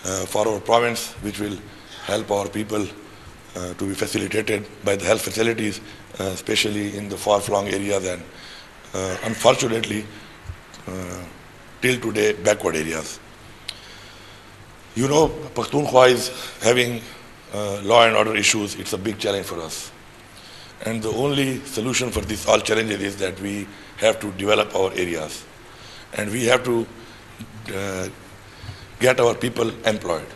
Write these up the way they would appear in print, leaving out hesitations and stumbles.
for our province, which will help our people to be facilitated by the health facilities, especially in the far-flung areas and unfortunately till today backward areas. You know, Pakhtunkhwa is having law and order issues. It's a big challenge for us. And the only solution for these all challenges is that we have to develop our areas. And we have to get our people employed.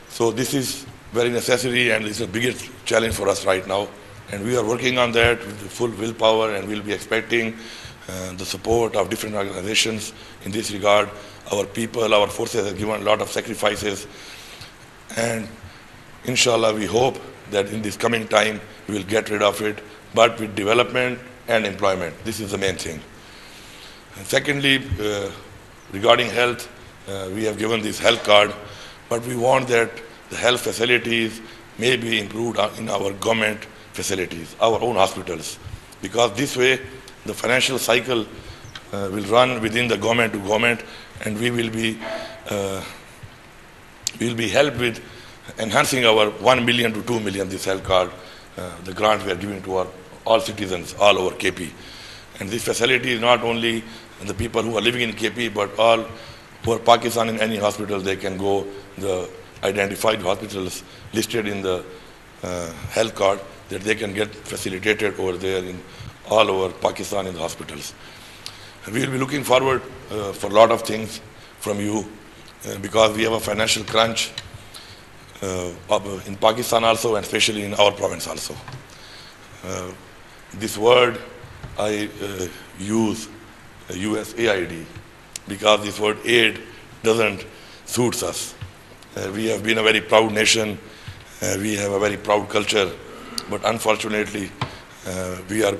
So this is very necessary, and it's the biggest challenge for us right now. And we are working on that with full willpower, and we'll be expecting the support of different organizations in this regard. Our people, our forces have given a lot of sacrifices, and inshallah we hope that in this coming time we will get rid of it, but with development and employment. This is the main thing. And secondly, regarding health, we have given this health card, but we want that the health facilities may be improved in our government facilities, our own hospitals, because this way the financial cycle will run within the government to government, and we will be helped with enhancing our 1 million to 2 million this health card, the grant we are giving to all citizens all over KP. And this facility is not only the people who are living in KP, but all who are Pakistan in any hospital, they can go, the identified hospitals listed in the health card, that they can get facilitated over there in all over Pakistan in the hospitals. We will be looking forward for a lot of things from you because we have a financial crunch in Pakistan also, and especially in our province also. This word I use USAID because this word aid doesn't suit us. We have been a very proud nation, we have a very proud culture, but unfortunately we are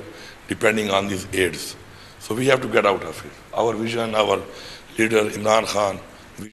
depending on these aids. So we have to get out of it. Our vision, our leader Imran Khan